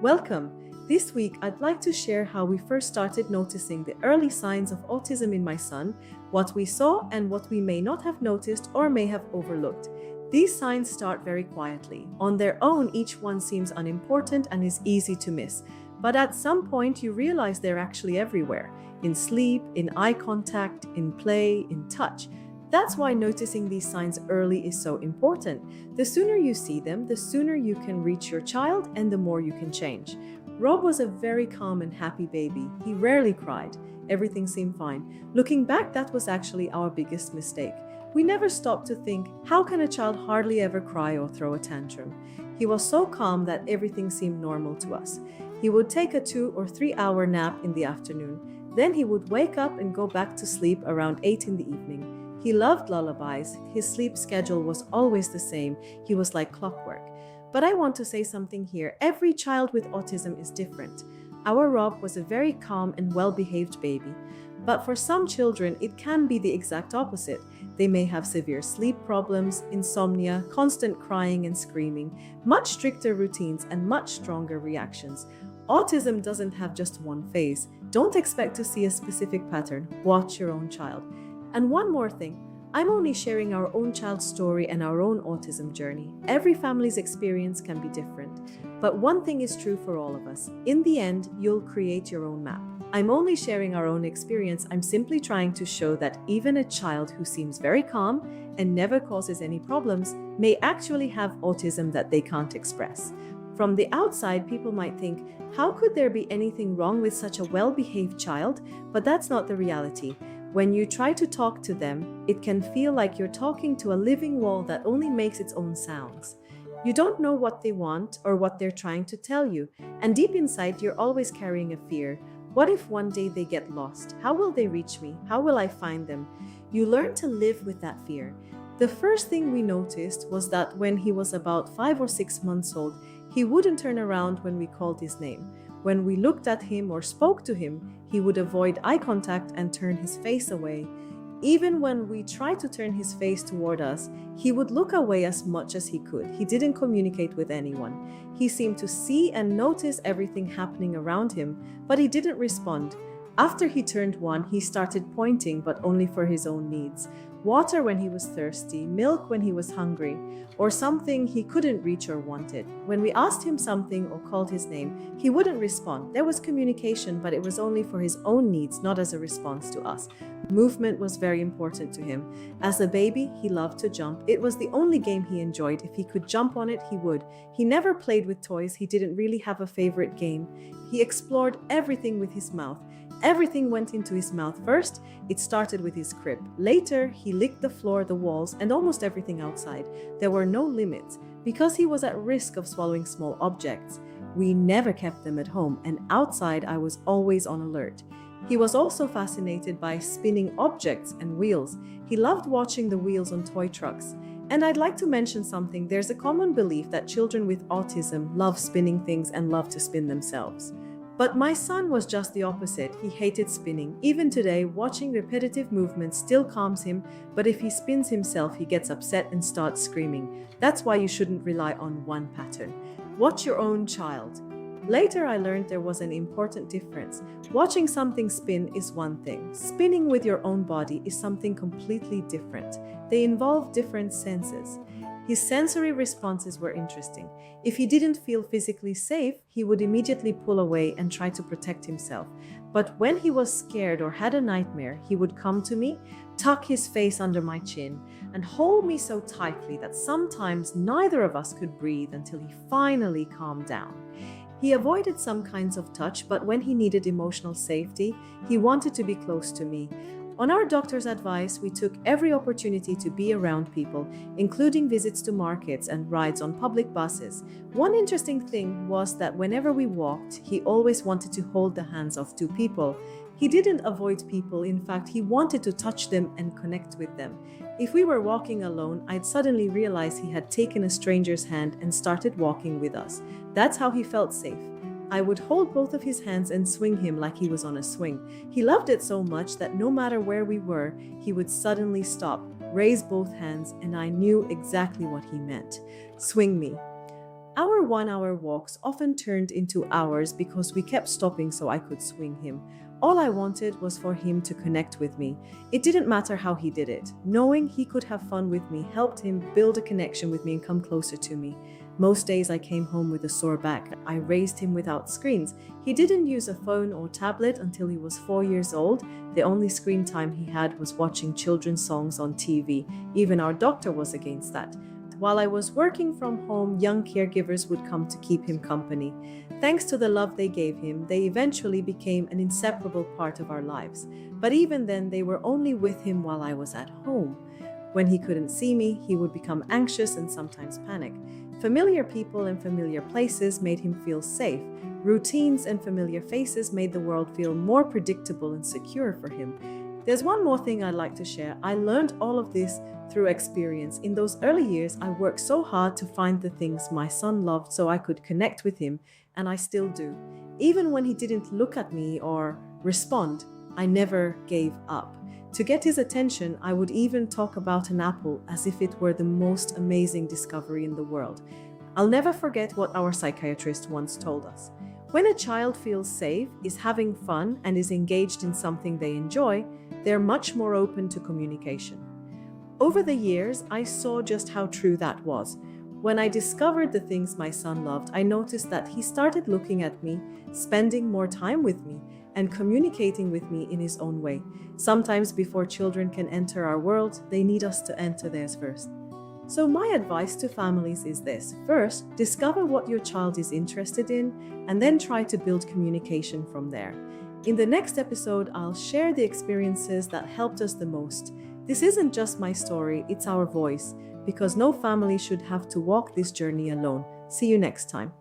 Welcome. This week, I'd like to share how we first started noticing the early signs of autism in my son, what we saw, and what we may not have noticed or may have overlooked. These signs start very quietly. On their own, each one seems unimportant and is easy to miss. But at some point, you realize they're actually everywhere in sleep, in eye contact, in play, in touch. That's why noticing these signs early is so important. The sooner you see them, the sooner you can reach your child and the more you can change. Rob was a very calm and happy baby. He rarely cried. Everything seemed fine. Looking back, that was actually our biggest mistake. We never stopped to think, how can a child hardly ever cry or throw a tantrum? He was so calm that everything seemed normal to us. He would take a 2 or 3 hour nap in the afternoon. Then he would wake up and go back to sleep around 8 in the evening. He loved lullabies. His sleep schedule was always the same. He was like clockwork. But I want to say something here. Every child with autism is different. Our Rob was a very calm and well-behaved baby. But for some children, it can be the exact opposite. They may have severe sleep problems, insomnia, constant crying and screaming, much stricter routines, and much stronger reactions. Autism doesn't have just one phase. Don't expect to see a specific pattern. Watch your own child. And one more thing, I'm only sharing our own child's story and our own autism journey. Every family's experience can be different. But one thing is true for all of us. In the end, you'll create your own map. I'm only sharing our own experience. I'm simply trying to show that even a child who seems very calm and never causes any problems may actually have autism that they can't express. From the outside, people might think, how could there be anything wrong with such a well-behaved child? But that's not the reality. When you try to talk to them, it can feel like you're talking to a living wall that only makes its own sounds. You don't know what they want or what they're trying to tell you, and deep inside, you're always carrying a fear. What if one day they get lost? How will they reach me? How will I find them? You learn to live with that fear. The first thing we noticed was that when he was about 5 or 6 months old, he wouldn't turn around when we called his name. When we looked at him or spoke to him, he would avoid eye contact and turn his face away. Even when we tried to turn his face toward us, he would look away as much as he could. He didn't communicate with anyone. He seemed to see and notice everything happening around him, but he didn't respond. After he turned 1, he started pointing, but only for his own needs. Water when he was thirsty, milk when he was hungry, or something he couldn't reach or wanted. When we asked him something or called his name, he wouldn't respond. There was communication, but it was only for his own needs, not as a response to us. Movement was very important to him. As a baby, he loved to jump. It was the only game he enjoyed. If he could jump on it, he would. He never played with toys. He didn't really have a favorite game. He explored everything with his mouth. Everything went into his mouth first. It started with his crib. Later, he licked the floor, the walls, and almost everything outside. There were no limits. Because he was at risk of swallowing small objects, we never kept them at home, and outside I was always on alert. He was also fascinated by spinning objects and wheels. He loved watching the wheels on toy trucks. And I'd like to mention something. There's a common belief that children with autism love spinning things and love to spin themselves. But my son was just the opposite. He hated spinning. Even today, watching repetitive movements still calms him, but if he spins himself, he gets upset and starts screaming. That's why you shouldn't rely on one pattern. Watch your own child. Later, I learned there was an important difference. Watching something spin is one thing. Spinning with your own body is something completely different. They involve different senses. His sensory responses were interesting. If he didn't feel physically safe, he would immediately pull away and try to protect himself. But when he was scared or had a nightmare, he would come to me, tuck his face under my chin, and hold me so tightly that sometimes neither of us could breathe until he finally calmed down. He avoided some kinds of touch, but when he needed emotional safety, he wanted to be close to me. On our doctor's advice, we took every opportunity to be around people, including visits to markets and rides on public buses. One interesting thing was that whenever we walked, he always wanted to hold the hands of 2 people. He didn't avoid people. In fact, he wanted to touch them and connect with them. If we were walking alone, I'd suddenly realize he had taken a stranger's hand and started walking with us. That's how he felt safe. I would hold both of his hands and swing him like he was on a swing. He loved it so much that no matter where we were, he would suddenly stop, raise both hands, and I knew exactly what he meant. Swing me. Our 1 hour walks often turned into hours because we kept stopping so I could swing him. All I wanted was for him to connect with me. It didn't matter how he did it. Knowing he could have fun with me helped him build a connection with me and come closer to me. Most days I came home with a sore back. I raised him without screens. He didn't use a phone or tablet until he was 4 years old. The only screen time he had was watching children's songs on TV. Even our doctor was against that. While I was working from home, young caregivers would come to keep him company. Thanks to the love they gave him, they eventually became an inseparable part of our lives. But even then, they were only with him while I was at home. When he couldn't see me, he would become anxious and sometimes panic. Familiar people and familiar places made him feel safe. Routines and familiar faces made the world feel more predictable and secure for him. There's one more thing I'd like to share. I learned all of this through experience. In those early years, I worked so hard to find the things my son loved so I could connect with him, and I still do. Even when he didn't look at me or respond, I never gave up. To get his attention, I would even talk about an apple as if it were the most amazing discovery in the world. I'll never forget what our psychiatrist once told us. When a child feels safe, is having fun, and is engaged in something they enjoy, they're much more open to communication. Over the years, I saw just how true that was. When I discovered the things my son loved, I noticed that he started looking at me, spending more time with me, and communicating with me in his own way. Sometimes before children can enter our world, they need us to enter theirs first. So my advice to families is this. First, discover what your child is interested in, and then try to build communication from there. In the next episode, I'll share the experiences that helped us the most. This isn't just my story, it's our voice, because no family should have to walk this journey alone. See you next time.